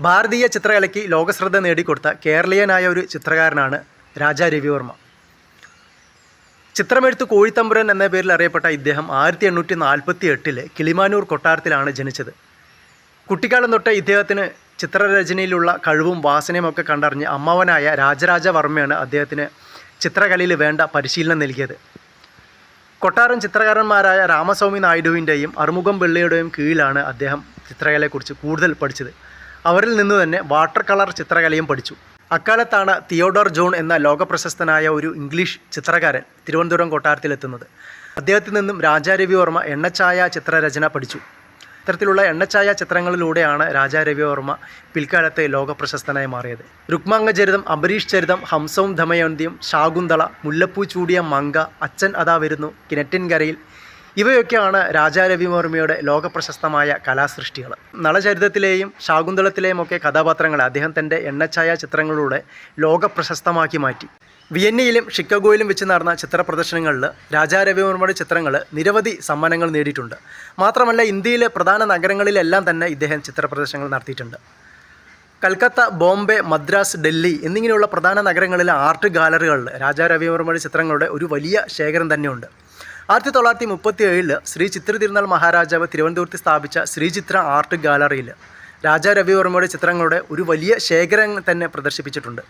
ഭാരതീയ ചിത്രകലയ്ക്ക് ലോകശ്രദ്ധ നേടിക്കൊടുത്ത കേരളീയനായ ഒരു ചിത്രകാരനാണ് രാജാ രവിവർമ്മ. ചിത്രമെഴുത്ത് കോഴിത്തമ്പുരാൻ എന്ന പേരിൽ അറിയപ്പെട്ട ഇദ്ദേഹം 1848 കിളിമാനൂർ കൊട്ടാരത്തിലാണ് ജനിച്ചത്. കുട്ടിക്കാലം തൊട്ട് ഇദ്ദേഹത്തിന് ചിത്രരചനയിലുള്ള കഴിവും വാസനയുമൊക്കെ കണ്ടറിഞ്ഞ് അമ്മാവനായ രാജരാജവർമ്മയാണ് അദ്ദേഹത്തിന് ചിത്രകലയിൽ വേണ്ട പരിശീലനം നൽകിയത്. കൊട്ടാരം ചിത്രകാരന്മാരായ രാമസ്വാമി നായിഡുവിൻ്റെയും അറുമുഖം പിള്ളയുടെയും കീഴിലാണ് അദ്ദേഹം ചിത്രകലയെക്കുറിച്ച് കൂടുതൽ പഠിച്ചത്. അവരിൽ നിന്ന് തന്നെ വാട്ടർ കളർ ചിത്രകലയും പഠിച്ചു. അക്കാലത്താണ് തിയോഡോർ ജോൺ എന്ന ലോകപ്രശസ്തനായ ഒരു ഇംഗ്ലീഷ് ചിത്രകാരൻ തിരുവനന്തപുരം കൊട്ടാരത്തിലെത്തുന്നത്. അദ്ദേഹത്തിൽ നിന്നും രാജാ രവിവർമ്മ എണ്ണച്ചായ ചിത്രരചന പഠിച്ചു. ഇത്തരത്തിലുള്ള എണ്ണച്ചായ ചിത്രങ്ങളിലൂടെയാണ് രാജാ രവിവർമ്മ പിൽക്കാലത്തെ ലോകപ്രശസ്തനായി മാറിയത്. രുക്മാംഗചരിതം, അംബരീഷ് ചരിതം, ഹംസവും ദമയന്തിയും, ശാകുന്തള, മുല്ലപ്പൂ ചൂടിയ മങ്ക, അച്ഛൻ അതാ വരുന്നു, കിണറ്റിൻകരയിൽ ഇവയൊക്കെയാണ് രാജാ രവിവർമ്മയുടെ ലോകപ്രശസ്തമായ കലാസൃഷ്ടികൾ. നളചരിതത്തിലെയും ശാകുന്തളത്തിലെയും ഒക്കെ കഥാപാത്രങ്ങളെ അദ്ദേഹം തൻ്റെ എണ്ണച്ചായ ചിത്രങ്ങളിലൂടെ ലോകപ്രശസ്തമാക്കി മാറ്റി. വിയന്നയിലും ഷിക്കാഗോയിലും വെച്ച് നടന്ന ചിത്ര പ്രദർശനങ്ങളിൽ രാജാ രവിവർമ്മയുടെ ചിത്രങ്ങൾ നിരവധി സമ്മാനങ്ങൾ നേടിയിട്ടുണ്ട്. മാത്രമല്ല ഇന്ത്യയിലെ പ്രധാന നഗരങ്ങളിലെല്ലാം തന്നെ ഇദ്ദേഹം ചിത്ര പ്രദർശനങ്ങൾ നടത്തിയിട്ടുണ്ട്. കൽക്കത്ത, ബോംബെ, മദ്രാസ്, ഡൽഹി എന്നിങ്ങനെയുള്ള പ്രധാന നഗരങ്ങളിലെ ആർട്ട് ഗാലറികളിൽ രാജാ രവിവർമ്മയുടെ ചിത്രങ്ങളുടെ ഒരു വലിയ ശേഖരം തന്നെയുണ്ട്. 1937 ശ്രീ ചിത്ര തിരുനാൾ മഹാരാജാവ് തിരുവനന്തപുരത്ത് സ്ഥാപിച്ച ശ്രീചിത്ര ആർട്ട് ഗാലറിയിൽ രാജാ രവിവർമ്മയുടെ ചിത്രങ്ങളുടെ ഒരു വലിയ ശേഖരം തന്നെ പ്രദർശിപ്പിച്ചിട്ടുണ്ട്.